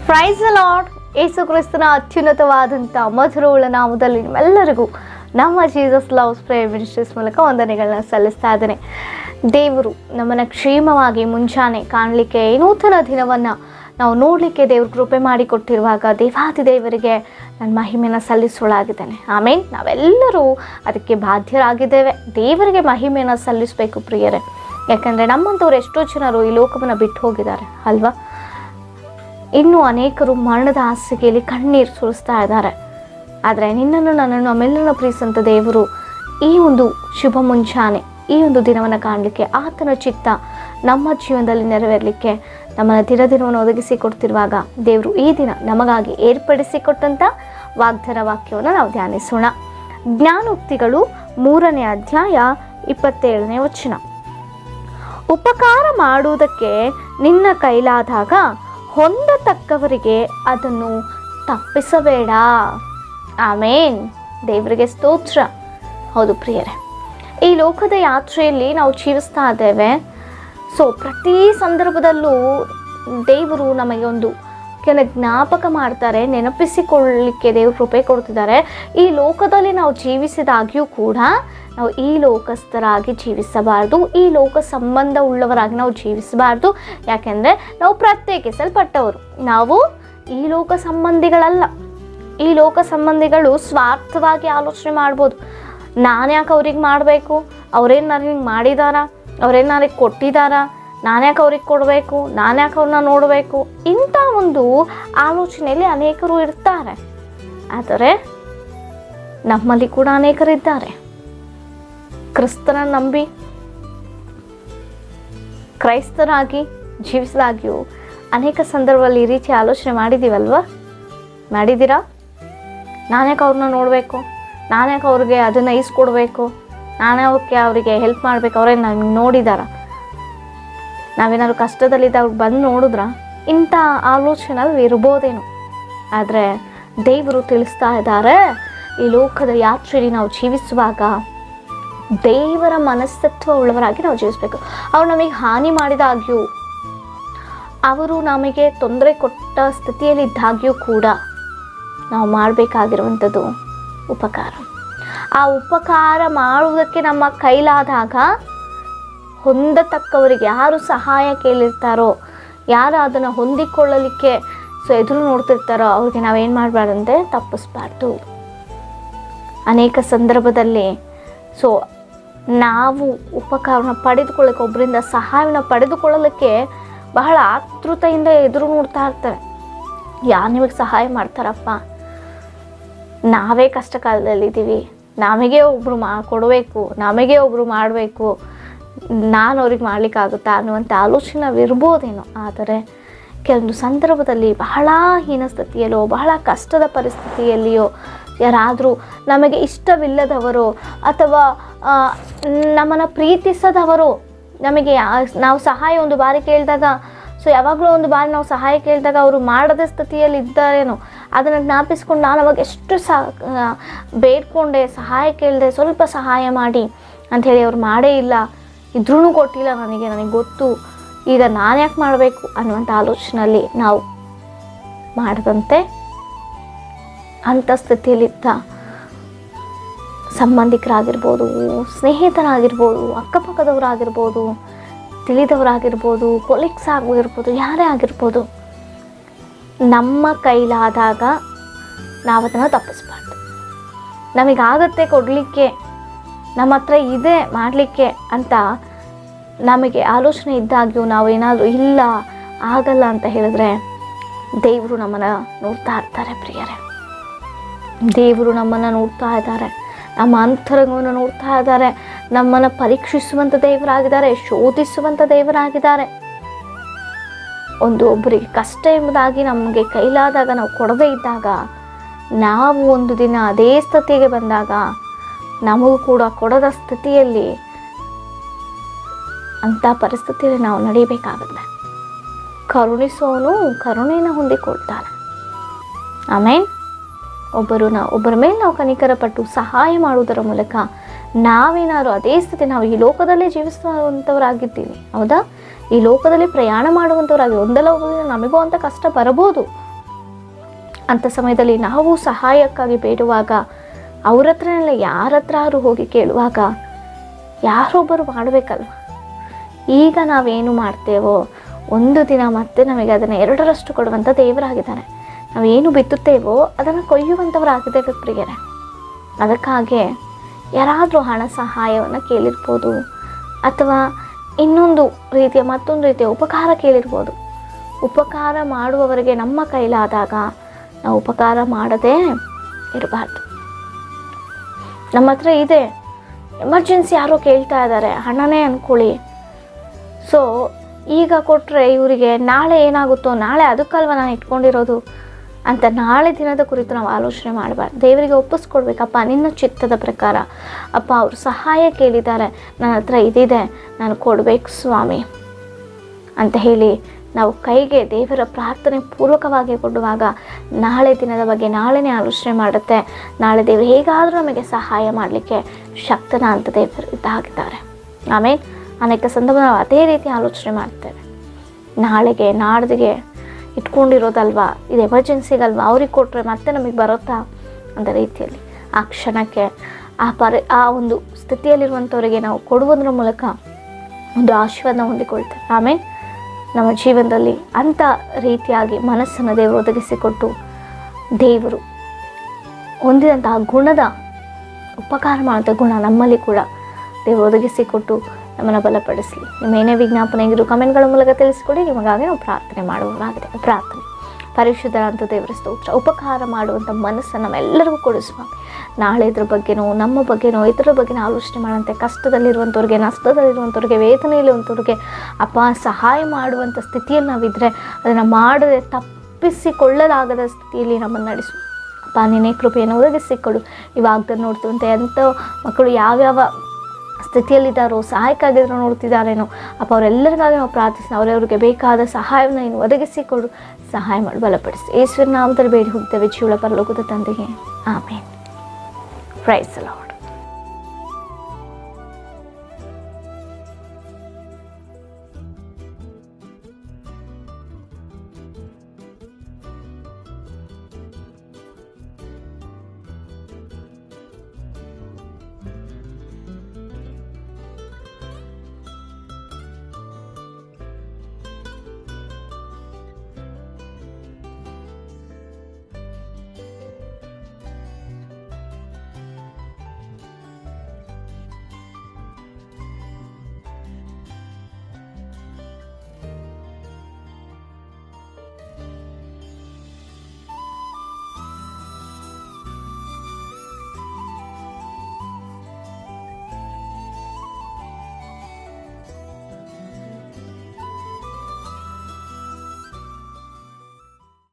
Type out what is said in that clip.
Praise the lord. ಯೇಸು ಕ್ರಿಸ್ತನ ಅತ್ಯುನ್ನತವಾದಂಥ ಮಧುರವುಳ್ಳ ನಾಮದಲ್ಲಿ ನಿಮ್ಮೆಲ್ಲರಿಗೂ ನಮ್ಮ ಜೀಸಸ್ ಲವ್ಸ್ ಪ್ರೇಯರ್ ಮಿನಿಸ್ಟ್ರೀಸ್ ಮೂಲಕ ವಂದನೆಗಳನ್ನ ಸಲ್ಲಿಸ್ತಾ ಇದ್ದೇನೆ. ದೇವರು ನಮ್ಮನ್ನು ಕ್ಷೇಮವಾಗಿ ಮುಂಜಾನೆ ಕಾಣಲಿಕ್ಕೆ ನೂತನ ದಿನವನ್ನು ನಾವು ನೋಡಲಿಕ್ಕೆ ದೇವರು ಕೃಪೆ ಮಾಡಿಕೊಟ್ಟಿರುವಾಗ ದೇವಾದಿ ದೇವರಿಗೆ ನಾನು ಮಹಿಮೆಯನ್ನು ಸಲ್ಲಿಸೋಳಾಗಿದ್ದೇನೆ. ಆಮೇಲೆ ನಾವೆಲ್ಲರೂ ಅದಕ್ಕೆ ಬಾಧ್ಯರಾಗಿದ್ದೇವೆ. ದೇವರಿಗೆ ಮಹಿಮೆಯನ್ನು ಸಲ್ಲಿಸಬೇಕು ಪ್ರಿಯರೇ. ಯಾಕಂದರೆ ನಮ್ಮಂಥವ್ರು ಎಷ್ಟೋ ಜನರು ಈ ಲೋಕವನ್ನು ಬಿಟ್ಟು ಹೋಗಿದ್ದಾರೆ ಅಲ್ವಾ. ಇನ್ನೂ ಅನೇಕರು ಮರಣದ ಹಾಸಿಗೆಯಲ್ಲಿ ಕಣ್ಣೀರು ಸುರಿಸ್ತಾ ಇದ್ದಾರೆ. ಆದರೆ ನಿನ್ನನ್ನು ನನ್ನನ್ನು ನಮ್ಮೆಲ್ಲರನ್ನು ಪ್ರೀತಿಸಂತ ದೇವರು ಈ ಒಂದು ಶುಭ ಮುಂಜಾನೆ ಈ ಒಂದು ದಿನವನ್ನು ಕಾಣಲಿಕ್ಕೆ ಆತನ ಚಿತ್ತ ನಮ್ಮ ಜೀವನದಲ್ಲಿ ನೆರವೇರಲಿಕ್ಕೆ ನಮ್ಮನ್ನು ದಿನವನ್ನು ಒದಗಿಸಿ ಕೊಡ್ತಿರುವಾಗ ದೇವರು ಈ ದಿನ ನಮಗಾಗಿ ಏರ್ಪಡಿಸಿಕೊಟ್ಟಂಥ ವಾಗ್ದಾನ ವಾಕ್ಯವನ್ನು ನಾವು ಧ್ಯಾನಿಸೋಣ. ಜ್ಞಾನೋಕ್ತಿಗಳು 3ನೇ ಅಧ್ಯಾಯ 27ನೇ ವಚನ. ಉಪಕಾರ ಮಾಡುವುದಕ್ಕೆ ನಿನ್ನ ಕೈಲಾದಾಗ ಹೊಂದತಕ್ಕವರಿಗೆ ಅದನ್ನು ತಪ್ಪಿಸಬೇಡ. ಆಮೇನ್. ದೇವರಿಗೆ ಸ್ತೋತ್ರ. ಹೌದು ಪ್ರಿಯರೇ, ಈ ಲೋಕದ ಯಾತ್ರೆಯಲ್ಲಿ ನಾವು ಜೀವಿಸ್ತಾ ಇದ್ದೇವೆ. ಸೊ ಪ್ರತಿ ಸಂದರ್ಭದಲ್ಲೂ ದೇವರು ನಮಗೆ ಒಂದು ಕೆಲ ಜ್ಞಾಪಕ ಮಾಡ್ತಾರೆ, ನೆನಪಿಸಿಕೊಳ್ಳಲಿಕ್ಕೆ ದೇವರು ಕೃಪೆ ಕೊಡ್ತಿದ್ದಾರೆ. ಈ ಲೋಕದಲ್ಲಿ ನಾವು ಜೀವಿಸಿದಾಗ್ಯೂ ಕೂಡ ನಾವು ಈ ಲೋಕಸ್ಥರಾಗಿ ಜೀವಿಸಬಾರ್ದು, ಈ ಲೋಕ ಸಂಬಂಧ ಉಳ್ಳವರಾಗಿ ನಾವು ಜೀವಿಸಬಾರ್ದು. ಯಾಕೆಂದರೆ ನಾವು ಪ್ರತ್ಯೇಕಿಸಲ್ಪಟ್ಟವರು, ನಾವು ಈ ಲೋಕ ಸಂಬಂಧಿಗಳಲ್ಲ. ಈ ಲೋಕ ಸಂಬಂಧಿಗಳು ಸ್ವಾರ್ಥವಾಗಿ ಆಲೋಚನೆ ಮಾಡ್ಬೋದು. ನಾನು ಯಾಕೆ ಅವ್ರಿಗೆ ಮಾಡಬೇಕು, ಅವ್ರೇನು ನನಗೆ ಮಾಡಿದಾರಾ, ಅವ್ರೇನು ನನಗೆ ಕೊಟ್ಟಿದ್ದಾರಾ, ನಾನು ಯಾಕೆ ಅವ್ರಿಗೆ ಕೊಡಬೇಕು, ನಾನು ಯಾಕೆ ಅವ್ರನ್ನ ನೋಡಬೇಕು, ಇಂಥ ಒಂದು ಆಲೋಚನೆಯಲ್ಲಿ ಅನೇಕರು ಇರ್ತಾರೆ. ಆದರೆ ನಮ್ಮಲ್ಲಿ ಕೂಡ ಅನೇಕರಿದ್ದಾರೆ. ಕ್ರಿಸ್ತನ ನಂಬಿ ಕ್ರೈಸ್ತರಾಗಿ ಜೀವಿಸಿದಾಗ್ಯೂ ಅನೇಕ ಸಂದರ್ಭದಲ್ಲಿ ಈ ರೀತಿ ಆಲೋಚನೆ ಮಾಡಿದ್ದೀವಲ್ವ? ಮಾಡಿದ್ದೀರಾ? ನಾನ್ಯಾಕೆ ಅವ್ರನ್ನ ನೋಡಬೇಕು, ನಾನ್ಯಾಕೆ ಅವ್ರಿಗೆ ಅದನ್ನು ಈಸ್ಕೊಡ್ಬೇಕು, ನಾನ್ಯಾಕೆ ಅವರಿಗೆ ಹೆಲ್ಪ್ ಮಾಡಬೇಕು, ಅವರೇ ನಮಗೆ ನೋಡಿದಾರ, ನಾವೇನಾದ್ರು ಕಷ್ಟದಲ್ಲಿದ್ದಾಗ ಬಂದು ನೋಡಿದ್ರ, ಇಂಥ ಆಲೋಚನೆ ಇರ್ಬೋದೇನೋ. ಆದರೆ ದೇವರು ತಿಳಿಸ್ತಾ ಇದ್ದಾರೆ, ಈ ಲೋಕದ ಯಾತ್ರೆಯಲ್ಲಿ ನಾವು ಜೀವಿಸುವಾಗ ದೇವರ ಮನಸ್ತತ್ವ ಉಳ್ಳವರಾಗಿ ನಾವು ಜೀವಿಸಬೇಕು. ಅವ್ರು ನಮಗೆ ಹಾನಿ ಮಾಡಿದಾಗ್ಯೂ, ಅವರು ನಮಗೆ ತೊಂದರೆ ಕೊಟ್ಟ ಸ್ಥಿತಿಯಲ್ಲಿದ್ದಾಗ್ಯೂ ಕೂಡ ನಾವು ಮಾಡಬೇಕಾಗಿರುವಂಥದ್ದು ಉಪಕಾರ. ಆ ಉಪಕಾರ ಮಾಡುವುದಕ್ಕೆ ನಮ್ಮ ಕೈಲಾದಾಗ ಹೊಂದತಕ್ಕವರಿಗೆ, ಯಾರು ಸಹಾಯ ಕೇಳಿರ್ತಾರೋ, ಯಾರು ಅದನ್ನು ಹೊಂದಿಕೊಳ್ಳಲಿಕ್ಕೆ ಎದುರು ನೋಡ್ತಿರ್ತಾರೋ ಅವ್ರಿಗೆ ನಾವೇನು ಮಾಡಬಾರ್ದಂತೆ ತಪ್ಪಿಸ್ಬಾರ್ದು. ಅನೇಕ ಸಂದರ್ಭದಲ್ಲಿ ನಾವು ಉಪಕಾರನ ಪಡೆದುಕೊಳ್ಳಕ್ಕೆ, ಒಬ್ಬರಿಂದ ಸಹಾಯವನ್ನು ಪಡೆದುಕೊಳ್ಳಲಿಕ್ಕೆ ಬಹಳ ಆತೃತೆಯಿಂದ ಎದುರು ನೋಡ್ತಾ ಇರ್ತಾರೆ. ಯಾರು ನಿಮಗೆ ಸಹಾಯ ಮಾಡ್ತಾರಪ್ಪ, ನಾವೇ ಕಷ್ಟ ಕಾಲದಲ್ಲಿದ್ದೀವಿ, ನಮಗೆ ಒಬ್ಬರು ಕೊಡಬೇಕು, ನಮಗೆ ಒಬ್ಬರು ಮಾಡಬೇಕು, ನಾನು ಅವ್ರಿಗೆ ಮಾಡಲಿಕ್ಕಾಗುತ್ತಾ ಅನ್ನುವಂಥ ಆಲೋಚನೆ ಇರ್ಬೋದೇನೋ. ಆದರೆ ಕೆಲವೊಂದು ಸಂದರ್ಭದಲ್ಲಿ ಬಹಳ ಹೀನ ಸ್ಥಿತಿಯಲ್ಲೋ, ಬಹಳ ಕಷ್ಟದ ಪರಿಸ್ಥಿತಿಯಲ್ಲಿಯೋ, ಯಾರಾದರೂ ನಮಗೆ ಇಷ್ಟವಿಲ್ಲದವರು ಅಥವಾ ನಮ್ಮನ್ನು ಪ್ರೀತಿಸದವರು ನಮಗೆ ನಾವು ಸಹಾಯ ಒಂದು ಬಾರಿ ಕೇಳಿದಾಗ, ಯಾವಾಗಲೂ ಒಂದು ಬಾರಿ ನಾವು ಸಹಾಯ ಕೇಳಿದಾಗ ಅವರು ಮಾಡದ ಸ್ಥಿತಿಯಲ್ಲಿ ಇದ್ದಾರೇನೋ ಅದನ್ನು ಜ್ಞಾಪಿಸ್ಕೊಂಡು ನಾನು ಅವಾಗ ಎಷ್ಟು ಬೇಡ್ಕೊಂಡೆ, ಸಹಾಯ ಕೇಳಿದೆ, ಸ್ವಲ್ಪ ಸಹಾಯ ಮಾಡಿ ಅಂಥೇಳಿ ಅವ್ರು ಮಾಡೇ ಇಲ್ಲ, ಇದ್ರೂ ಕೊಟ್ಟಿಲ್ಲ, ನನಗೆ ಗೊತ್ತು, ಈಗ ನಾನು ಯಾಕೆ ಮಾಡಬೇಕು ಅನ್ನುವಂಥ ಆಲೋಚನೆಯಲ್ಲಿ ನಾವು ಮಾಡದಂತೆ ಅಂಥ ಸ್ಥಿತಿಯಲ್ಲಿದ್ದ ಸಂಬಂಧಿಕರಾಗಿರ್ಬೋದು, ಸ್ನೇಹಿತರಾಗಿರ್ಬೋದು, ಅಕ್ಕಪಕ್ಕದವರಾಗಿರ್ಬೋದು, ತಿಳಿದವರಾಗಿರ್ಬೋದು, ಕೊಲೀಗ್ಸ್ ಆಗಿರ್ಬೋದು, ಯಾರೇ ಆಗಿರ್ಬೋದು, ನಮ್ಮ ಕೈಲಾದಾಗ ನಾವು ಅದನ್ನು ತಪ್ಪಿಸ್ಬಾರ್ದು. ನಮಗಾಗತ್ತೆ ಕೊಡಲಿಕ್ಕೆ, ನಮ್ಮ ಹತ್ರ ಇದೆ ಮಾಡಲಿಕ್ಕೆ ಅಂತ ನಮಗೆ ಆಲೋಚನೆ ಇದ್ದಾಗ್ಯೂ ನಾವು ಏನಾದರೂ ಇಲ್ಲ ಆಗಲ್ಲ ಅಂತ ಹೇಳಿದ್ರೆ ದೇವರು ನಮ್ಮನ್ನು ನೋಡ್ತಾ ಇರ್ತಾರೆ ಪ್ರಿಯರೇ. ದೇವರು ನಮ್ಮನ್ನು ನೋಡ್ತಾ ಇದ್ದಾರೆ, ನಮ್ಮ ಅಂತರಂಗವನ್ನು ನೋಡ್ತಾ ಇದ್ದಾರೆ, ನಮ್ಮನ್ನು ಪರೀಕ್ಷಿಸುವಂಥ ದೇವರಾಗಿದ್ದಾರೆ, ಶೋಧಿಸುವಂಥ ದೇವರಾಗಿದ್ದಾರೆ. ಒಬ್ಬರಿಗೆ ಕಷ್ಟ ಎಂಬುದಾಗಿ ನಮಗೆ ಕೈಲಾದಾಗ ನಾವು ಕೊಡದೇ ಇದ್ದಾಗ, ನಾವು ಒಂದು ದಿನ ಅದೇ ಸ್ಥಿತಿಗೆ ಬಂದಾಗ ನಮಗೂ ಕೂಡ ಕೊಡದ ಸ್ಥಿತಿಯಲ್ಲಿ ಅಂಥ ಪರಿಸ್ಥಿತಿಯಲ್ಲಿ ನಾವು ನಡೀಬೇಕಾಗುತ್ತೆ. ಕರುಣಿಸೋನು ಕರುಣೆಯನ್ನು ಹೊಂದಿಕೊಳ್ತಾನೆ. ಆಮೇಲೆ ಒಬ್ಬರ ಮೇಲೆ ನಾವು ಕನಿಕರಪಟ್ಟು ಸಹಾಯ ಮಾಡುವುದರ ಮೂಲಕ ನಾವೇನಾದ್ರು ಅದೇ ಸ್ಥಿತಿ, ನಾವು ಈ ಲೋಕದಲ್ಲೇ ಜೀವಿಸುವಂಥವರಾಗಿದ್ದೀವಿ ಹೌದಾ, ಈ ಲೋಕದಲ್ಲಿ ಪ್ರಯಾಣ ಮಾಡುವಂಥವರಾಗಿ ಒಂದಲ್ಲ ಒಂದು ನಮಗೂ ಅಂತ ಕಷ್ಟ ಬರಬಹುದು, ಅಂಥ ಸಮಯದಲ್ಲಿ ನಾವು ಸಹಾಯಕ್ಕಾಗಿ ಬೇಡುವಾಗ ಅವ್ರ ಹತ್ರನೆಲ್ಲ ಯಾರ ಹತ್ರ ಹೋಗಿ ಕೇಳುವಾಗ ಯಾರೊಬ್ಬರು ಮಾಡಬೇಕಲ್ವ. ಈಗ ನಾವೇನು ಮಾಡ್ತೇವೋ ಒಂದು ದಿನ ಮತ್ತೆ ನಮಗೆ ಅದನ್ನು ಎರಡರಷ್ಟು ಕೊಡುವಂಥ ದೇವರಾಗಿದ್ದಾನೆ. ನಾವೇನು ಬಿತ್ತುತ್ತೇವೋ ಅದನ್ನು ಕೊಯ್ಯುವಂಥವರಾಗಿದ್ದೇವೆ ಪ್ರಿಯರೇ. ಅದಕ್ಕಾಗಿ ಯಾರಾದರೂ ಹಣ ಸಹಾಯವನ್ನು ಕೇಳಿರ್ಬೋದು, ಅಥವಾ ಇನ್ನೊಂದು ರೀತಿಯ ಮತ್ತೊಂದು ರೀತಿಯ ಉಪಕಾರ ಕೇಳಿರ್ಬೋದು. ಉಪಕಾರ ಮಾಡುವವರಿಗೆ ನಮ್ಮ ಕೈಲಾದಾಗ ನಾವು ಉಪಕಾರ ಮಾಡದೇ ಇರಬಾರ್ದು. ನಮ್ಮ ಹತ್ರ ಇದೆ, ಎಮರ್ಜೆನ್ಸಿ ಯಾರೋ ಕೇಳ್ತಾ ಇದ್ದಾರೆ, ಹಣನೇ ಅಂದ್ಕೊಳ್ಳಿ. ಸೊ ಈಗ ಕೊಟ್ಟರೆ ಇವರಿಗೆ ನಾಳೆ ಏನಾಗುತ್ತೋ, ನಾಳೆ ಅದಕ್ಕಲ್ವ ನಾನು ಇಟ್ಕೊಂಡಿರೋದು ಅಂತ ನಾಳೆ ದಿನದ ಕುರಿತು ನಾವು ಆಲೋಚನೆ ಮಾಡಬಾರ್ದು. ದೇವರಿಗೆ ಒಪ್ಪಿಸ್ಕೊಡ್ಬೇಕಪ್ಪ, ನಿನ್ನ ಚಿತ್ತದ ಪ್ರಕಾರ ಅಪ್ಪ ಅವರು ಸಹಾಯ ಕೇಳಿದ್ದಾರೆ, ನನ್ನ ಹತ್ರ ಇದಿದೆ, ನಾನು ಕೊಡಬೇಕು ಸ್ವಾಮಿ ಅಂತ ಹೇಳಿ ನಾವು ಕೈಗೆ ದೇವರ ಪ್ರಾರ್ಥನೆ ಪೂರ್ವಕವಾಗಿ ಕೊಡುವಾಗ ನಾಳೆ ದಿನದ ಬಗ್ಗೆ ನಾಳೆನೇ ಆಲೋಚನೆ ಮಾಡುತ್ತೆ. ನಾಳೆ ದೇವರು ಹೇಗಾದರೂ ನಮಗೆ ಸಹಾಯ ಮಾಡಲಿಕ್ಕೆ ಶಕ್ತನ ಅಂತ ದೇವರು ಇದ್ದಾಗಿದ್ದಾರೆ. ಆಮೇಲೆ ಅನೇಕ ಸಂದರ್ಭ ನಾವು ಅದೇ ರೀತಿ ಆಲೋಚನೆ ಮಾಡ್ತೇವೆ. ನಾಳೆಗೆ ನಾಡ್ದಿಗೆ ಇಟ್ಕೊಂಡಿರೋದಲ್ವಾ, ಇದು ಎಮರ್ಜೆನ್ಸಿಗಲ್ವಾ, ಅವ್ರಿಗೆ ಕೊಟ್ಟರೆ ಮತ್ತೆ ನಮಗೆ ಬರುತ್ತಾ ಅಂತ ರೀತಿಯಲ್ಲಿ ಆ ಕ್ಷಣಕ್ಕೆ ಆ ಒಂದು ಸ್ಥಿತಿಯಲ್ಲಿರುವಂಥವರಿಗೆ ನಾವು ಕೊಡುವುದರ ಮೂಲಕ ಒಂದು ಆಶೀರ್ವಾದ ಹೊಂದಿಕೊಳ್ತೇವೆ. ಆಮೇಲೆ ನಮ್ಮ ಜೀವನದಲ್ಲಿ ಅಂಥ ರೀತಿಯಾಗಿ ಮನಸ್ಸನ್ನು ದೇವರು ಒದಗಿಸಿಕೊಟ್ಟು ದೇವರು ಹೊಂದಿದಂತಹ ಗುಣದ ಉಪಕಾರ ಮಾಡುವಂಥ ಗುಣ ನಮ್ಮಲ್ಲಿ ಕೂಡ ದೇವರು ಒದಗಿಸಿಕೊಟ್ಟು ನಮ್ಮನ್ನು ಬಲಪಡಿಸಲಿ. ನಿಮ್ಮ ಏನೇ ವಿಜ್ಞಾಪನೆ ಆಗಿರೋ ಕಮೆಂಟ್ಗಳ ಮೂಲಕ ತಿಳಿಸ್ಕೊಡಿ. ನಿಮಗಾಗಿ ನಾವು ಪ್ರಾರ್ಥನೆ ಮಾಡುವವರಾಗಿದೆ. ಪ್ರಾರ್ಥನೆ. ಪರಿಶುದ್ಧರಾದಂಥ ದೇವರ ಸ್ತೋತ್ರ. ಉಪಕಾರ ಮಾಡುವಂಥ ಮನಸ್ಸನ್ನು ನಾವೆಲ್ಲರಿಗೂ ಕೊಡಿಸುವ. ನಾಳೆ ಇದ್ರ ಬಗ್ಗೆನೋ ನಮ್ಮ ಬಗ್ಗೆನೋ ಇದರ ಬಗ್ಗೆನೋ ಆಲೋಚನೆ ಮಾಡುವಂತೆ ಕಷ್ಟದಲ್ಲಿರುವಂಥವ್ರಿಗೆ, ನಷ್ಟದಲ್ಲಿರುವಂಥವ್ರಿಗೆ, ವೇದನೆಯಲ್ಲಿರುವಂಥವ್ರಿಗೆ ಅಪ್ಪ ಸಹಾಯ ಮಾಡುವಂಥ ಸ್ಥಿತಿಯಲ್ಲಿ ನಾವಿದ್ದರೆ ಅದನ್ನು ಮಾಡದೆ ತಪ್ಪಿಸಿಕೊಳ್ಳಲಾಗದ ಸ್ಥಿತಿಯಲ್ಲಿ ನಮ್ಮನ್ನು ನಡೆಸು ಅಪ್ಪ. ನೀನೇ ಕೃಪೆಯನ್ನು ಒದಗಿಸಿಕೊಡು. ಇವಾಗ ನೋಡ್ತೀವಂತೆ ಎಂಥ ಮಕ್ಕಳು ಯಾವ್ಯಾವ ಸ್ಥಿತಿಯಲ್ಲಿದ್ದಾರೋ, ಸಹಾಯಕ್ಕಾಗಿದ್ರು ನೋಡ್ತಿದ್ದಾರೇನೋ ಅಪ್ಪ, ಅವರೆಲ್ಲರಿಗಾಗಿ ನಾವು ಪ್ರಾರ್ಥಿಸಿ ಅವರವ್ರಿಗೆ ಬೇಕಾದ ಸಹಾಯವನ್ನು ನೀನು ಒದಗಿಸಿಕೊಡು, ಸಹಾಯ ಮಾಡಿ ಬಲಪಡಿಸಿ. ಯೇಸುವಿನ ನಾಮದಲ್ಲಿ ಬೇಡಿ ಹೋಗ್ತೇವೆ ಜೀವಳ ಪರಲೋಕದ ತಂದೆಗೆ. ಆಮೇನ್. Praise the lord.